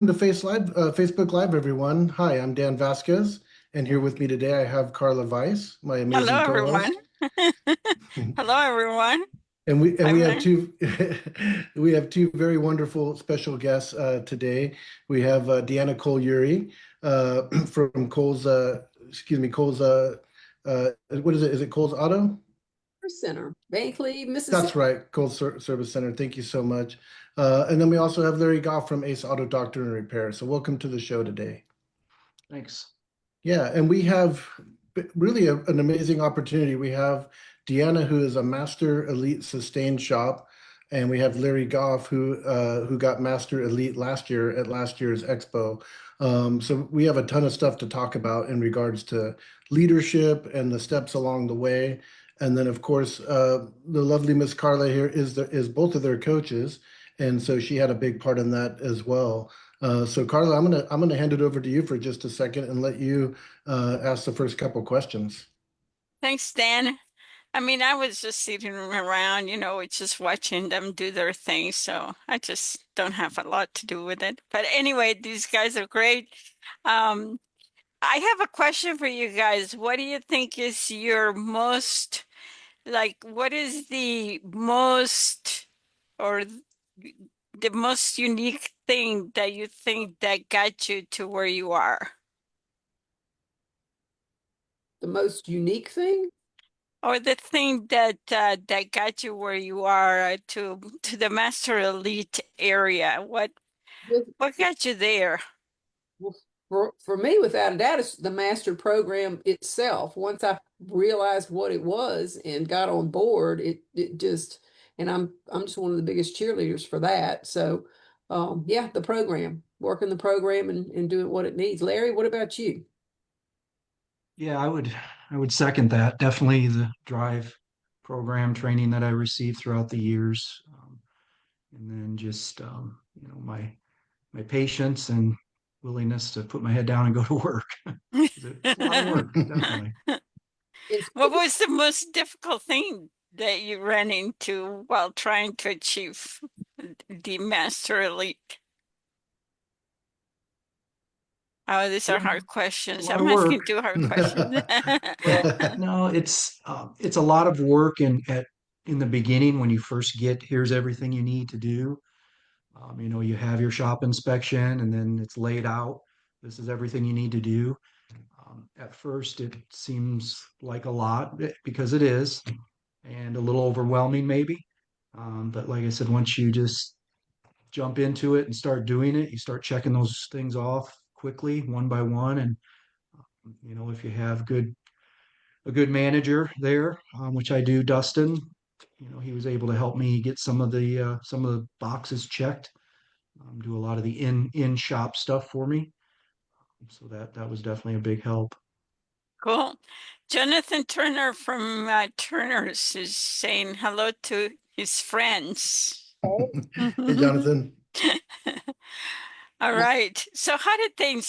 To Facebook Live, everyone. Hi, I'm Dan Vasquez, and here with me today I have Carla Weiss, my Hello, amazing everyone. co-host, Hello, everyone. and we I'm have two we have two very wonderful special guests today. We have Deanna Cole-Uri from Cole's Cole's what is it? Is it Cole's Auto? Center, Bankley, Mississippi. That's right, Service Center. Thank you so much. And then we also have Larry Goff from Ace Auto Doctor and Repair. So welcome to the show today. Thanks. Yeah, and we have really an amazing opportunity. We have Deanna, who is a Master Elite Sustained Shop, and we have Larry Goff, who got Master Elite last year at last year's Expo. So we have a ton of stuff to talk about in regards to leadership and the steps along the way. And then, of course, the lovely Miss Carla here is both of their coaches, and so she had a big part in that as well. So Carla, I'm gonna hand it over to you for just a second and let you ask the first couple questions. Thanks, Dan. I was just sitting around, just watching them do their thing, so I just don't have a lot to do with it. But anyway, these guys are great. Um, I have a question for you guys. What do you think is your most, what is the most or the most unique thing that you think that got you to where you are? The most unique thing? Or the thing that got you where you are to the Master Elite area. With, What got you there? well, for me, without a doubt, it's the master program itself. Once I realized what it was and got on board, it just, and I'm just one of the biggest cheerleaders for that. So, yeah, the program, working the program and doing what it needs. Larry, what about you? Yeah, I would second that. Definitely the drive program training that I received throughout the years, and then just my patience and willingness to put my head down and go to work. It's a lot of work, definitely. And What speaking, was the most difficult thing that you ran into while trying to achieve the Master Elite? Oh, these are Yeah, hard it's a questions. lot of I'm work. asking two hard questions. Well, no, it's a lot of work in the beginning when you first get here's everything you need to do. You have your shop inspection and then it's laid out. This is everything you need to do. At first, it seems like a lot because it is, and a little overwhelming maybe. But like I said, once you just jump into it and start doing it, you start checking those things off quickly, one by one. And if you have a good manager there, which I do, Dustin, he was able to help me get some of the boxes checked, do a lot of the in shop stuff for me. So that was definitely a big help. Cool. Jonathan Turner from Turner's is saying hello to his friends. Hey, Jonathan. All right. So how did the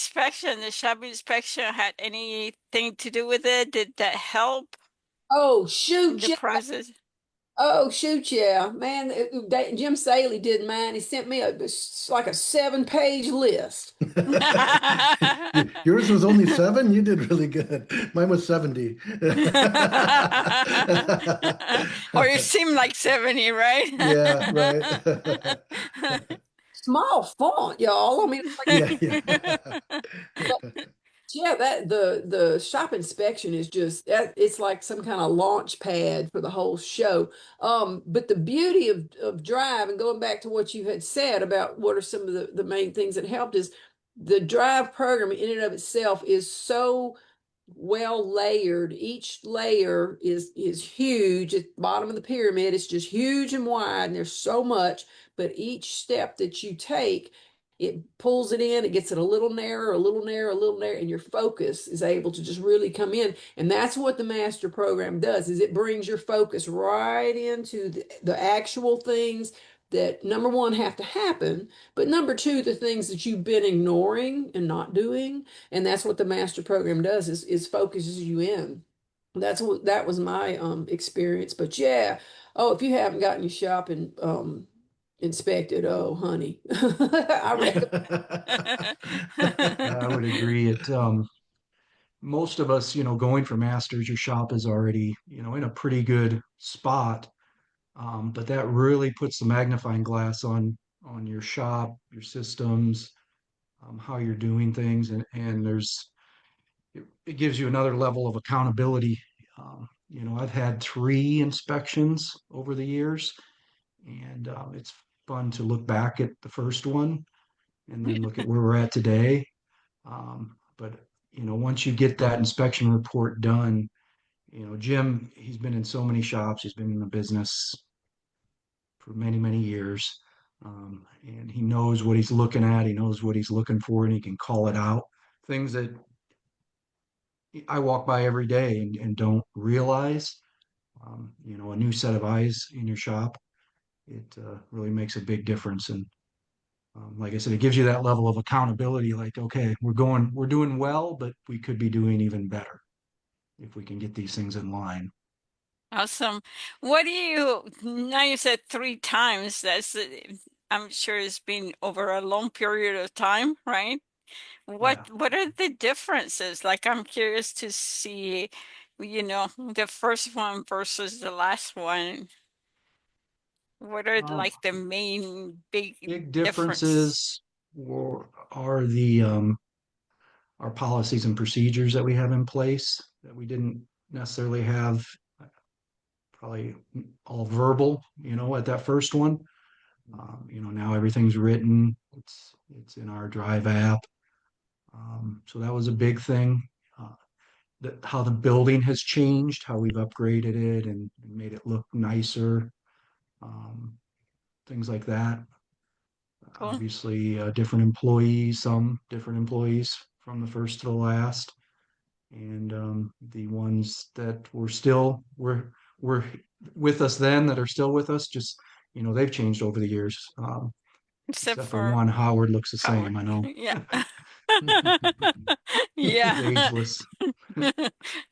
shop inspection had anything to do with it? Did that help oh, in shoot, the yeah. process? Oh, shoot, yeah. Man, Jim Saley did mine. He sent me like a 7-page list. Yours was only seven. You did really good. Mine was 70. Or you seem like 70, right? Yeah, right. Small font, y'all. I mean, it's like, Yeah, yeah. but yeah, that the shop inspection is just that it's like some kind of launch pad for the whole show. But the beauty of Drive and going back to what you had said about what are some of the main things that helped is the Drive program in and of itself is so well layered. Each layer is huge. At the bottom of the pyramid, it's just huge and wide, and there's so much. But each step that you take, it pulls it in, it gets it a little narrower, a little narrower, a little narrower, and your focus is able to just really come in. And that's what the master program does, is it brings your focus right into the actual things that number one have to happen, but number two, the things that you've been ignoring and not doing. And that's what the master program does is focuses you in. That was my experience. But yeah, oh, if you haven't gotten your shopping inspected. Oh, honey, I reckon. Yeah, I would agree. Most of us, going for masters, your shop is already, in a pretty good spot. But that really puts the magnifying glass on your shop, your systems, how you're doing things, and it gives you another level of accountability. I've had 3 inspections over the years, and it's fun to look back at the first one and then look at where we're at today. But once you get that inspection report done, Jim, he's been in so many shops, he's been in the business for many, many years. And he knows what he's looking at, he knows what he's looking for, and he can call it out. Things that I walk by every day and don't realize. A new set of eyes in your shop, it really makes a big difference. And like I said, it gives you that level of accountability. Like, okay, we're doing well, but we could be doing even better if we can get these things in line. Awesome. Now you said 3 times. I'm sure it's been over a long period of time, right? Yeah. What are the differences? Like, I'm curious to see, the first one versus the last one. What are Um, like the main big Big difference? differences are the our policies and procedures that we have in place that we didn't necessarily have probably all verbal, at that first one. Now everything's written. It's in our Drive app. So that was a big thing. Uh, how the building has changed, how we've upgraded it and made it look nicer, um, things like that. Cool. Obviously, different employees, some different employees from the first to the last, and the ones that were with us then that are still with us, just they've changed over the years. Except Except for for one, Howard looks the Howard. same. I know Yeah. he's Yeah. ageless.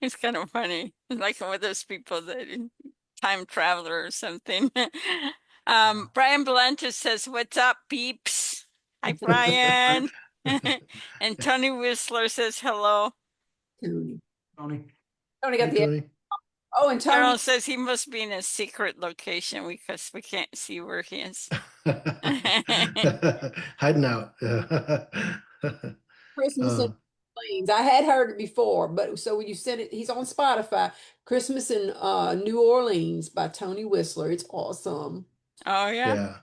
It's kind of funny. It's like one of those people that time traveler or something. Brian Belantis says, "What's up, peeps?" Hi, Brian. And Tony Whistler says hello. Tony. Tony. Tony Hey, got the. Tony. Oh, and Tony. Carol says he must be in a secret location because we can't see where he is. Hiding out. Christmas in Uh, Orleans. I had heard it before, but so when you sent it, he's on Spotify. Christmas in New Orleans by Tony Whistler. It's awesome. Oh yeah. yeah.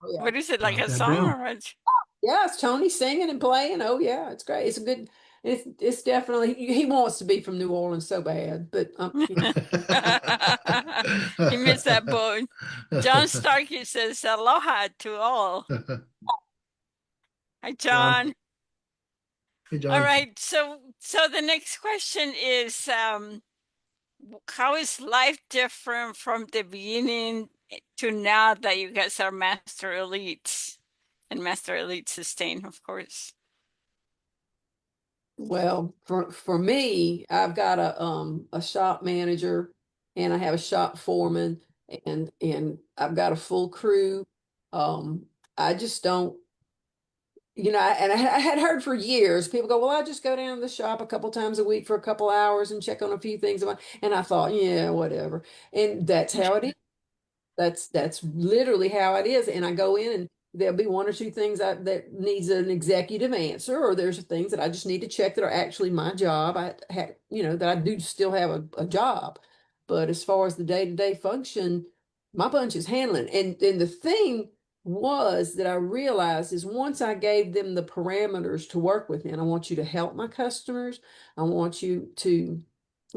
Oh yeah. What is it, like Jot a that song down. or a Yeah, it's Tony singing and playing. Oh yeah, it's great. It's a good. It's definitely he wants to be from New Orleans so bad, but He missed that boat. John Starkey says aloha to all. Hi, John. John. Hey, All John. right. So the next question is, how is life different from the beginning to now that you guys are master elites and master elite sustain, of course. well, for me, I've got a shop manager and I have a shop foreman and I've got a full crew. I just don't, I had heard for years people go, well, I just go down to the shop a couple times a week for a couple hours and check on a few things. And I thought, yeah, whatever. And that's how it is. That's literally how it is. And I go in and there'll be one or two things that needs an executive answer, or there's things that I just need to check that are actually my job. That I do still have a job. But as far as the day-to-day function, my bunch is handling. And the thing was that I realized is once I gave them the parameters to work within, I want you to help my customers. I want you to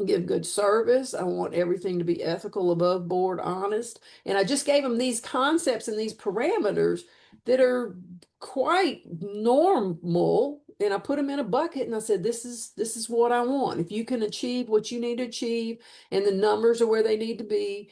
give good service. I want everything to be ethical, above board, honest. And I just gave them these concepts and these parameters that are quite normal. And I put them in a bucket and I said, this is what I want. If you can achieve what you need to achieve and the numbers are where they need to be,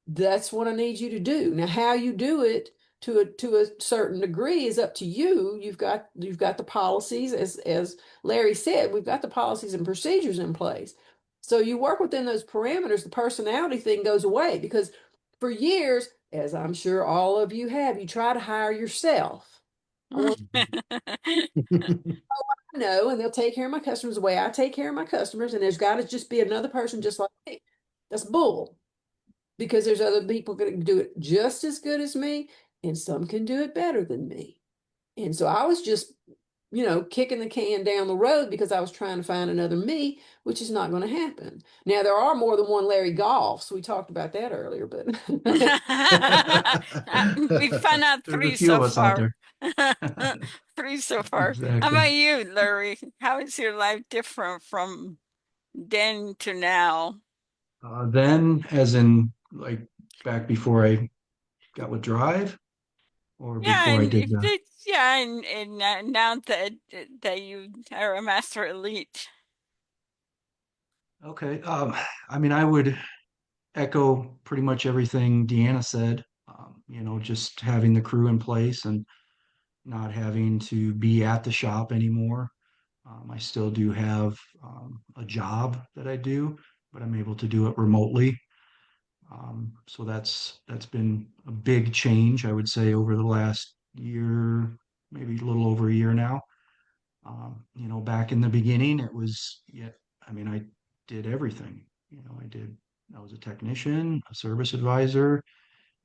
that's what I need you to do. Now, how you do it to a certain degree is up to you. You've got the policies, as Larry said, we've got the policies and procedures in place. So you work within those parameters, the personality thing goes away because for years as I'm sure all of you have, you try to hire yourself. I want to know, and they'll take care of my customers the way I take care of my customers, and there's got to just be another person just like me. That's bull, because there's other people that can do it just as good as me, and some can do it better than me. And so I was just, kicking the can down the road because I was trying to find another me, which is not going to happen. Now, there are more than one Larry Goff, so we talked about that earlier, but We found out There's a three few of so us out far. there. Three so far. How Exactly. about you, Larry? How is your life different from then to now? Then, as in like back before I got with Drive, or Yeah, before I and did if the. it's yeah, and now that you are a master elite. Okay. I mean, I would echo pretty much everything Deanna said. Just having the crew in place and not having to be at the shop anymore. I still do have a job that I do, but I'm able to do it remotely. So that's been a big change, I would say, over the last year, maybe a little over a year now. Back in the beginning, it was, yeah, I mean, I did everything. I was a technician, a service advisor,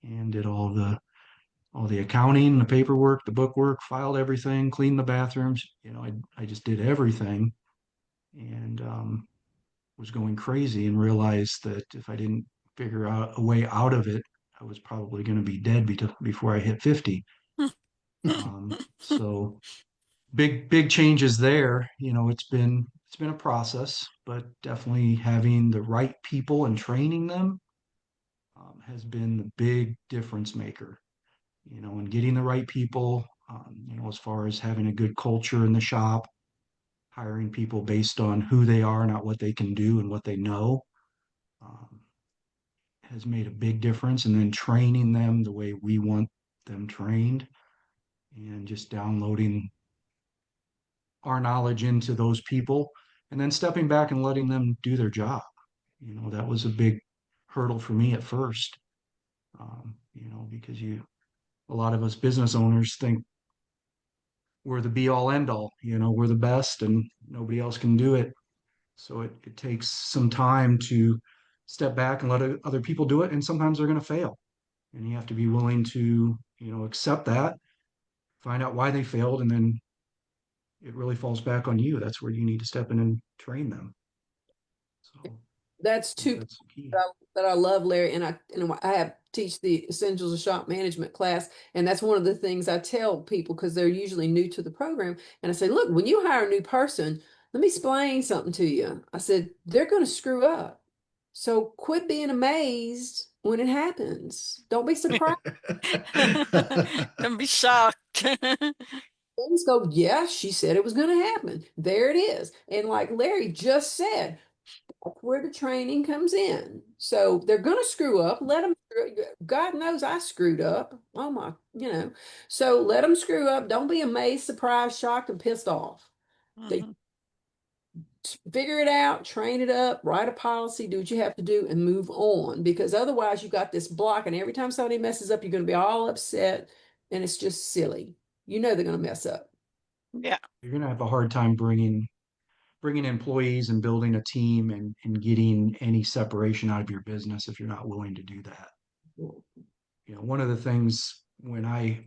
and did all the accounting, the paperwork, the bookwork, filed everything, cleaned the bathrooms. I just did everything, and was going crazy and realized that if I didn't figure out a way out of it, I was probably going to be dead before I hit 50. So big changes there. It's been a process, but definitely having the right people and training them has been the big difference maker. And getting the right people. As far as having a good culture in the shop, hiring people based on who they are, not what they can do and what they know. Um, has made a big difference. And then training them the way we want them trained, and just downloading our knowledge into those people, and then stepping back and letting them do their job. That was a big hurdle for me at first, because a lot of us business owners think we're the be all end all, we're the best and nobody else can do it. So it takes some time to step back and let other people do it. And sometimes they're going to fail. And you have to be willing to, accept that, find out why they failed, and then it really falls back on you. That's where you need to step in and train them. So I that's think two that's the key. that I love, Larry, and I have teach the Essentials of Shop Management class, and that's one of the things I tell people because they're usually new to the program, and I say, look, when you hire a new person, let me explain something to you. I said they're going to screw up, so quit being amazed when it happens. Don't be surprised. Don't be shocked. Things go, yeah, she said it was going to happen. There it is, and like Larry just said, that's where the training comes in. So they're going to screw up. Let them. God knows I screwed up. Oh my. So let them screw up. Don't be amazed, surprised, shocked, and pissed off. They Mhm. figure it out, train it up, write a policy, do what you have to do, and move on. Because otherwise, you got this block, and every time somebody messes up, you're going to be all upset, and it's just silly. They're going to mess up. Yeah. You're going to have a hard time bringing employees and building a team, and getting any separation out of your business if you're not willing to do that. One of the things when I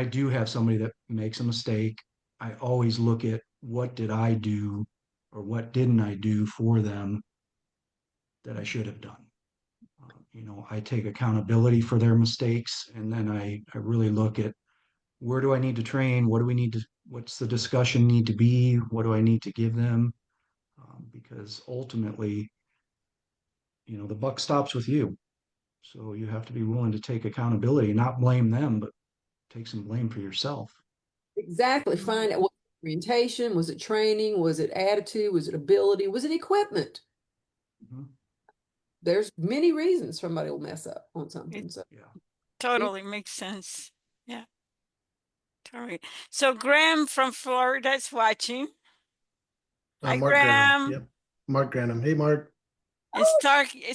do have somebody that makes a mistake, I always look at what did I do or what didn't I do for them that I should have done. I take accountability for their mistakes, and then I really look at where do I need to train? What's the discussion need to be? What do I need to give them? Because ultimately, the buck stops with you. So you have to be willing to take accountability, not blame them, but take some blame for yourself. Exactly. Find out what orientation, was it training, was it attitude, was it ability, was it equipment? Mhm. There's many reasons somebody will mess up on It something. So Yeah. totally makes sense. Yeah, totally. So Graham from Florida is watching. Hi, Mark Granham. Graham. Yep. Mark Granham. Hey, Mark. And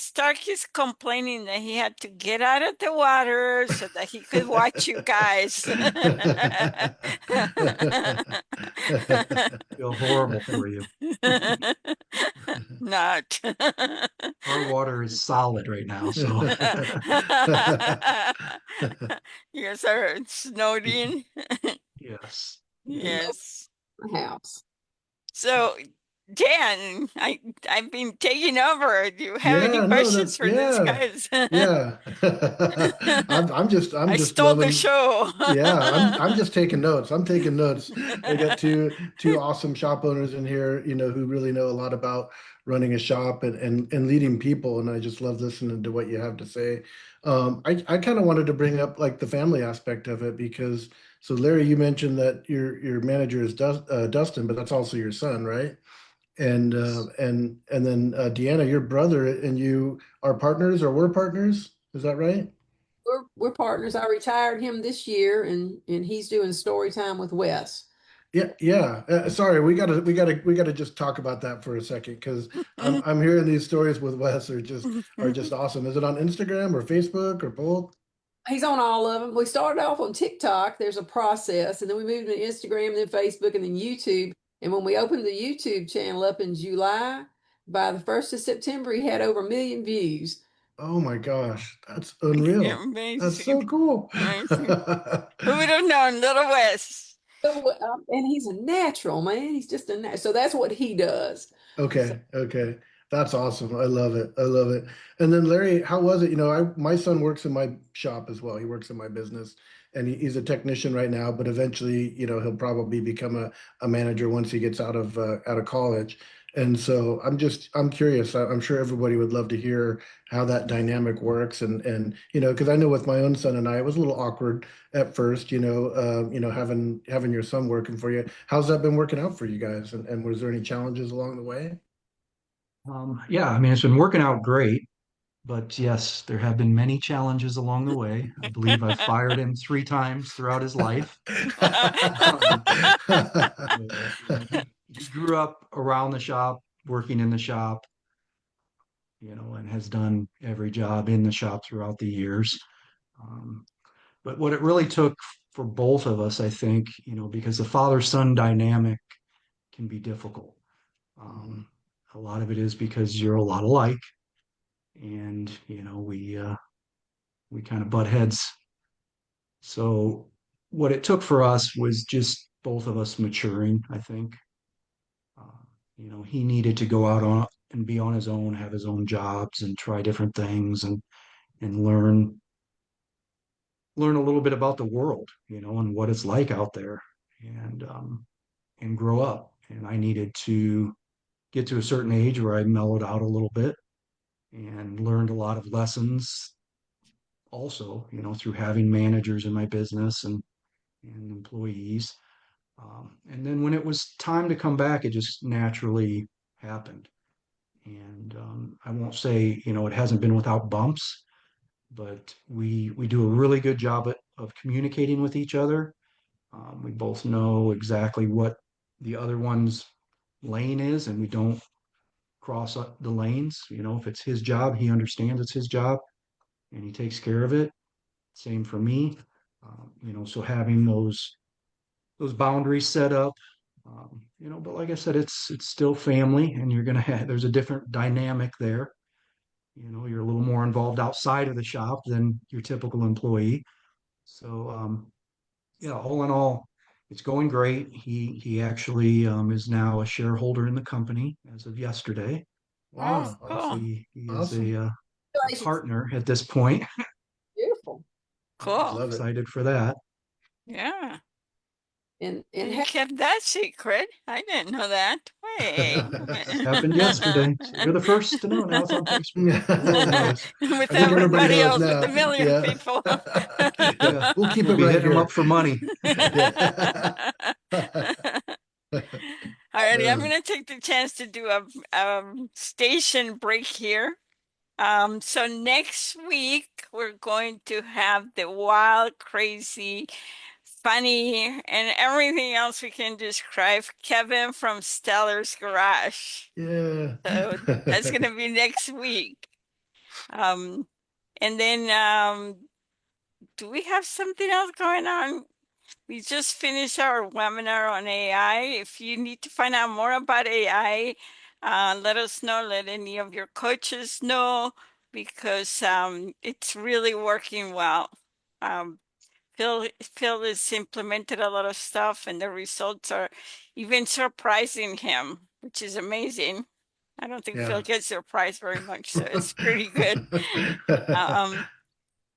Stark is complaining that he had to get out of the water so that he could watch you guys. Feel horrible for you. Not. Our water is solid right now, so You guys are snowed in. yes. No Yes. house. So, Dan, I've been taking over. Do you have any Yeah, no, questions that's for these yeah, guys? yeah. I'm I just stole the loving. show. Yeah, I'm just taking notes. I'm taking notes. I got two awesome shop owners in here, who really know a lot about running a shop and leading people, and I just love listening to what you have to say. I kind of wanted to bring up like the family aspect of it because so Larry, you mentioned that your manager is Dustin, but that's also your son, right? And then Deanna, your brother and you are partners or were partners. Is that right? We're partners. I retired him this year, and he's doing story time with Wes. Yeah, yeah. Sorry, we gotta just talk about that for a second because I'm hearing these stories with Wes are just awesome. Is it on Instagram or Facebook or both? He's on all of them. We started off on TikTok. There's a process, and then we moved to Instagram, then Facebook, and then YouTube. And when we opened the YouTube channel up in July, by the 1st of September, he had over 1 million views. Oh my gosh, that's unreal. That's so Amazing. cool. Amazing. Who would have known, Little West? So, and he's a natural, man. He's just a natural. So that's what he does. So Okay, okay. That's awesome. I love it. I love it. And then Larry, how was it? My son works in my shop as well. He works in my business and he's a technician right now, but eventually, he'll probably become a manager once he gets out of college. And so I'm curious. I'm sure everybody would love to hear how that dynamic works and because I know with my own son and I, it was a little awkward at first, having your son working for you. How's that been working out for you guys? And was there any challenges along the way? Yeah, I mean, it's been working out great, but yes, there have been many challenges along the way. I believe I've fired him 3 times throughout his life. Um, he grew up around the shop, working in the shop, and has done every job in the shop throughout the years. Um, but what it really took for both of us, I think, because the father-son dynamic can be difficult. Um, a lot of it is because you're a lot alike, and we kind of butt heads. So what it took for us was just both of us maturing, I think. Uh, he needed to go out on and be on his own, have his own jobs and try different things and learn a little bit about the world, and what it's like out there and grow up. And I needed to get to a certain age where I mellowed out a little bit and learned a lot of lessons also, through having managers in my business and employees. And then when it was time to come back, it just naturally happened. And I won't say, it hasn't been without bumps, but we do a really good job of communicating with each other. We both know exactly what the other one's lane is, and we don't cross the lanes. If it's his job, he understands it's his job, and he takes care of it. Same for me. So having those boundaries set up, but like I said, it's still family, and you're gonna have there's a different dynamic there. You're a little more involved outside of the shop than your typical employee. So yeah, all in all, it's going great. He actually is now a shareholder in the company as of yesterday. Oh, Wow, So cool. awesome. he is Awesome. a congratulations. partner at this point. Beautiful. Cool. Love it. Excited for that. Yeah. And You kept that secret. I didn't know that. Wait a This happened yesterday. So you're the first to know. Now it's on Facebook. The world I knows. with think everybody everybody knows else, with a now. million Yeah. people. Yeah, Yeah, we'll keep we'll it be right hitting them here. up for money. Yeah. Alrighty, I'm Uh, gonna take the chance to do a station break here. So next week we're going to have the wild, crazy funny, and everything else we can describe. Kevin from Stellar's Garage. Yeah. So that's gonna be next week. Um, and then do we have something else going on? We just finished our webinar on AI. If you need to find out more about AI, let us know. Let any of your coaches know because it's really working well. Um, Phil has implemented a lot of stuff, and the results are even surprising him, which is amazing. I don't think Yeah. Phil gets surprised very much, so it's pretty good.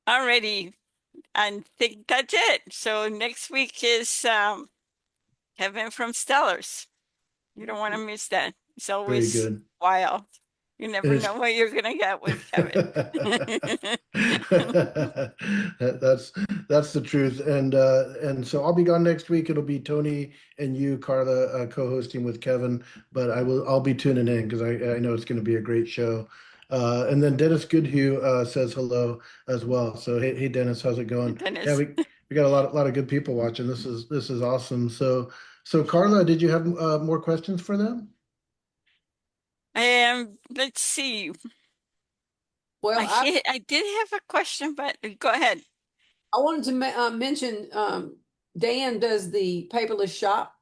Already, I think that's it. So next week is Kevin from Stellars. You don't want to miss that. It's Very always good. wild. You And never it's know what you're gonna get with Kevin. that's that's the truth. And so I'll be gone next week. It'll be Tony and you, Carla, co-hosting with Kevin, but I'll be tuning in because I know it's going to be a great show. And then Dennis Goodhue says hello as well. So hey Dennis, how's it going? Yeah, Dennis. we got a lot of good people watching. This is awesome. So Carla, did you have more questions for them? Let's see. Well, I I did have a question, but go ahead. I wanted to mention Dan does the paperless shop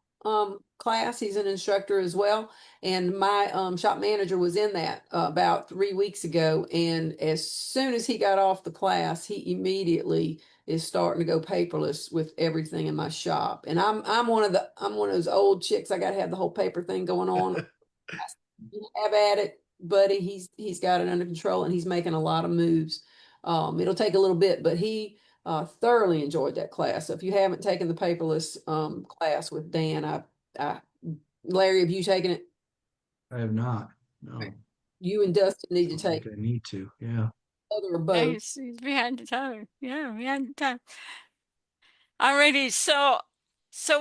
class. He's an instructor as well, and my shop manager was in that about 3 weeks ago. And as soon as he got off the class, he immediately is starting to go paperless with everything in my shop. And I'm one of those old chicks. I got to have the whole paper thing going on. Have at it, buddy. He's got it under control, and he's making a lot of moves. It'll take a little bit, but he thoroughly enjoyed that class. So if you haven't taken the paperless class with Dan, Larry, have you taken it? I have not. No, You and Dustin need to sounds take like I need to. Yeah. either or Yeah, both. he's behind the time. Yeah, behind the time. Alrighty, so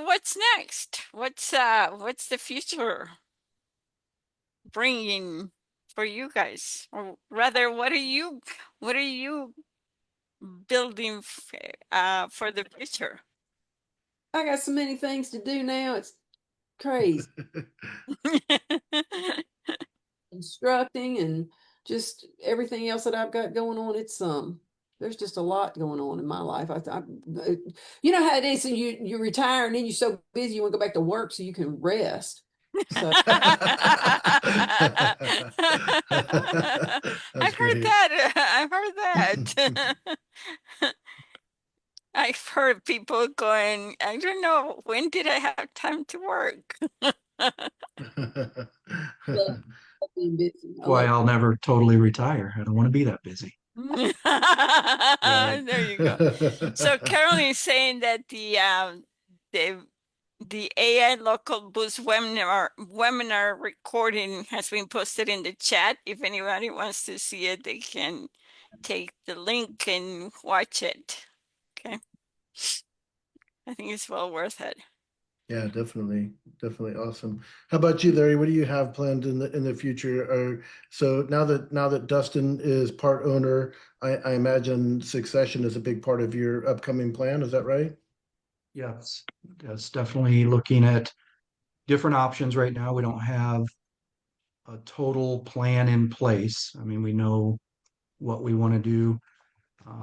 what's next? What's the future bringing for you guys? Or rather, what are you building for the future? I got so many things to do now. It's crazy. Instructing and just everything else that I've got going on. It's there's just a lot going on in my life. You know how it is, and you retire and then you're so busy you want to go back to work so you can rest. So I've That's heard great. that. I've heard that. I've heard people going, I don't know, when did I have time to work? I love being busy. That's I why love I'll never totally retire. I don't want to be that busy. Right. There you go. So Carolyn is saying that the the AI local boost webinar recording has been posted in the chat. If anybody wants to see it, they can take the link and watch it. Okay. I think it's well worth it. Yeah, definitely. Definitely awesome. How about you, Larry? What do you have planned in the future? Or so now that Dustin is part owner, I imagine succession is a big part of your upcoming plan. Is that right? Yes, that's definitely looking at different options right now. We don't have a total plan in place. I mean, we know what we want to do,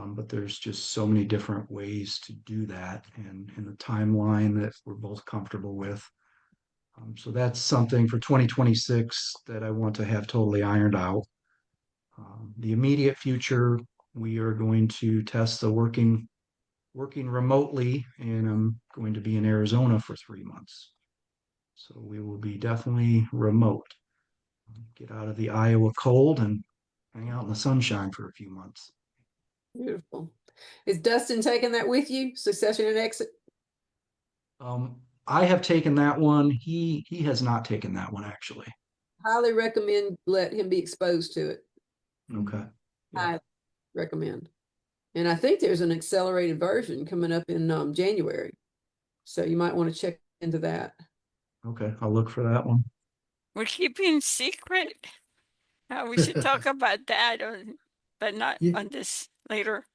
but there's just so many different ways to do that and in the timeline that we're both comfortable with. So that's something for 2026 that I want to have totally ironed out. The immediate future, we are going to test the working remotely, and I'm going to be in Arizona for 3 months. So we will be definitely remote. Get out of the Iowa cold and hang out in the sunshine for a few months. beautiful. Is Dustin taking that with you? Succession and exit? I have taken that one. He has not taken that one actually. Highly recommend let him be exposed to it. Okay. Yeah. I recommend. And I think there's an accelerated version coming up in January. So you might want to check into that. Okay. I'll look for that one. We're keeping secret. We should talk about that, but not Yeah, on this later.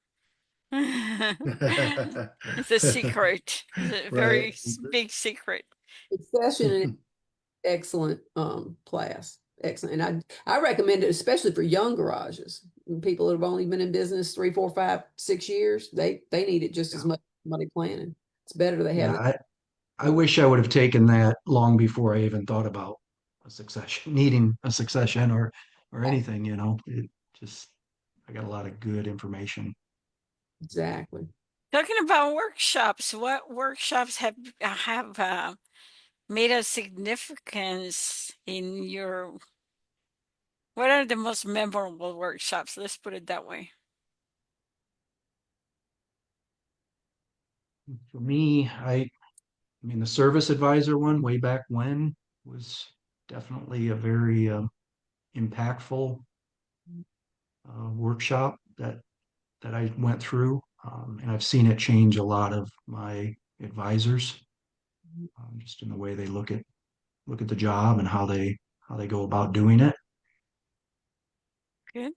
It's a secret. It's a very Right. big secret. Succession is excellent class. Excellent. And I recommend it especially for young garages. People that have only been in business 3, 4, 5, 6 years, they need it just as Yeah. much as money planning. It's better to have Yeah, it. I wish I would have taken that long before I even thought about a succession, needing a succession or anything, you know. It just I got a lot of good information. Exactly. Talking about workshops, what workshops have made a significance in your, what are the most memorable workshops? Let's put it that way. For me, I mean the service advisor one way back when was definitely a very impactful workshop that I went through, and I've seen it change a lot of my advisors, just in the way they look at the job and how they go about doing it. Good.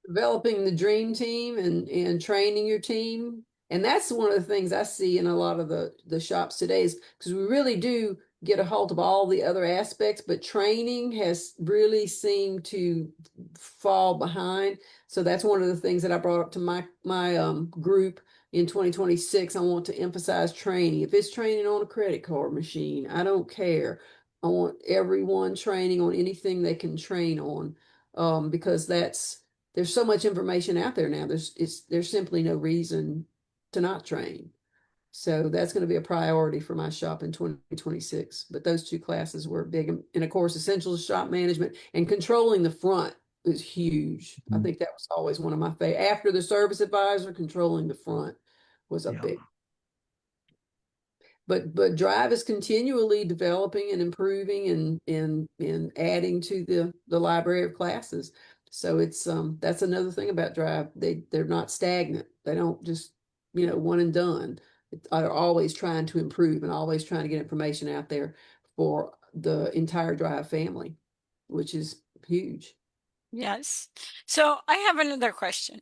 Developing the dream team and training your team. And that's one of the things I see in a lot of the shops today is because we really do get a hold of all the other aspects, but training has really seemed to fall behind. So that's one of the things that I brought up to my group in 2026. I want to emphasize training. If it's training on a credit card machine, I don't care. I want everyone training on anything they can train on, because there's so much information out there now. There's simply no reason to not train. So that's going to be a priority for my shop in 2026. But those two classes were big. And of course, essentials shop management and controlling the front is huge. I Mhm. think that was always one of my favorite. After the service advisor, controlling the front was a Yeah. big. But Drive is continually developing and improving and adding to the library of classes. So it's that's another thing about Drive. They're not stagnant. They don't just, one and done. They're always trying to improve and always trying to get information out there for the entire Drive family, which is huge. Yes. So I have another question.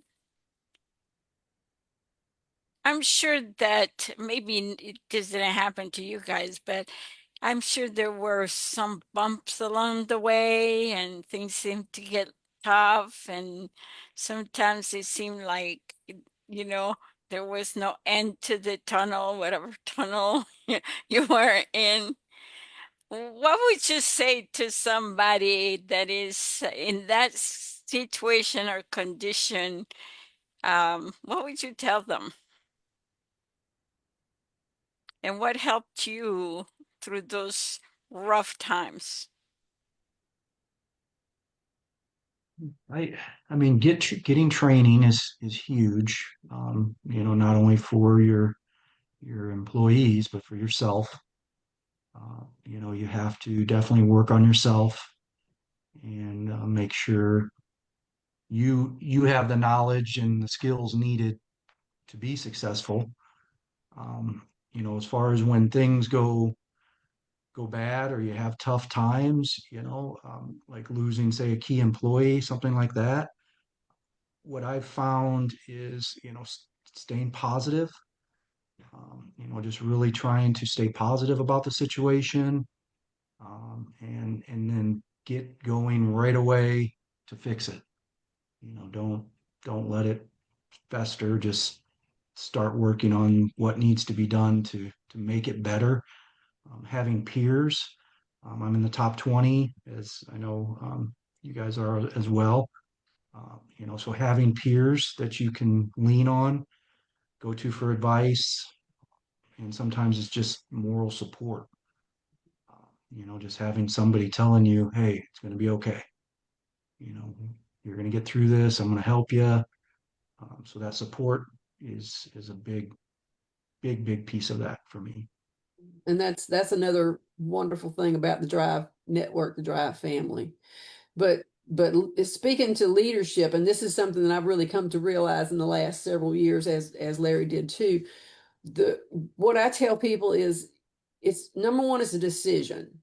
I'm sure that this didn't happen to you guys, but I'm sure there were some bumps along the way and things seemed to get tough and sometimes it seemed like, you know, there was no end to the tunnel, whatever tunnel you were in. What would you say to somebody that is in that situation or condition? What would you tell them? And what helped you through those rough times? I I mean getting training is huge. Not only for your employees but for yourself. You have to definitely work on yourself and make sure you have the knowledge and the skills needed to be successful. As far as when things go bad or you have tough times, like losing, say, a key employee, something like that. What I've found is, staying positive, just really trying to stay positive about the situation, and then get going right away to fix it. Don't let it fester. Just start working on what needs to be done to make it better. Having peers. I'm in the top 20, as I know you guys are as well. So having peers that you can lean on, go to for advice, and sometimes it's just moral support. Just having somebody telling you, "Hey, it's going to be okay. You know, you're going to get through this. I'm going to help you." So that support is a big piece of that for me. And that's another wonderful thing about the Drive network, the Drive family. But speaking to leadership, and this is something that I've really come to realize in the last several years, as Larry did too. The What I tell people is, it's number one, it's a decision.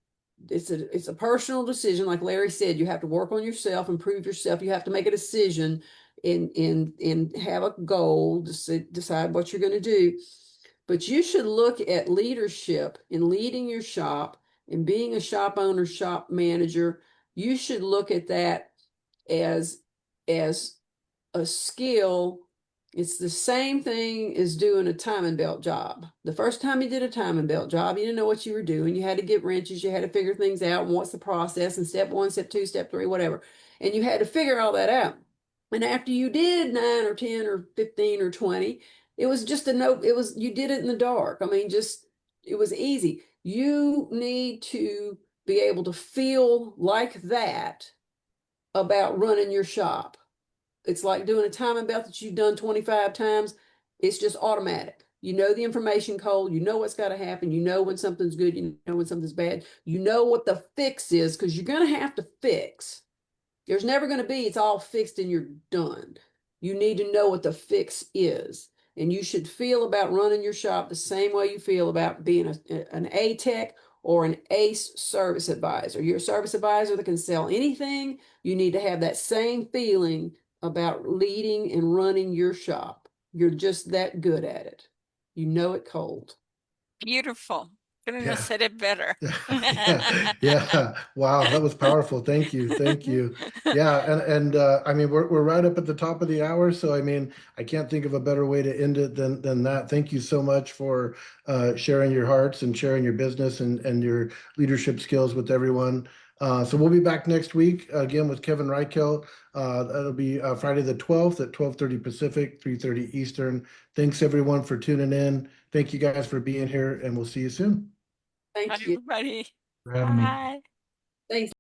It's a personal decision. Like Larry said, you have to work on yourself, improve yourself. You have to make a decision and have a goal, decide what you're going to do. But you should look at leadership in leading your shop and being a shop owner, shop manager. You should look at that as as a skill. It's the same thing as doing a timing belt job. The first time you did a timing belt job, you didn't know what you were doing. You had to get wrenches, you had to figure things out, and what's the process, and step 1, step 2, step 3, whatever. And you had to figure all that out. And after you did 9 or 10 or 15 or 20, it was just a note. It was, you did it in the dark. I mean, just, it was easy. You need to be able to feel like that about running your shop. It's like doing a timing belt that you've done 25 times. It's just automatic. You know the information code. You know what's got to happen. You know when something's good. You know when something's bad. You know what the fix is, because you're going to have to fix. There's never going to be, it's all fixed and you're done. You need to know what the fix is. And you should feel about running your shop the same way you feel about being an A-Tech or an ACE service advisor. You're a service advisor that can sell anything. You need to have that same feeling about leading and running your shop. You're just that good at it. You know it cold. Beautiful. Couldn't have Yeah. said it better. Yeah, yeah. Wow, that was powerful. Thank you. Thank you. Yeah, and I mean we're right up at the top of the hour, so I mean I can't think of a better way to end it than that. Thank you so much for sharing your hearts and sharing your business and your leadership skills with everyone. So we'll be back next week again with Kevin Reichelt. That'll be Friday the 12th at 12:30 Pacific, 3:30 Eastern. Thanks everyone for tuning in. Thank you guys for being here, and we'll see you soon. Thank Bye, you. everybody. For having me. Bye. Thanks.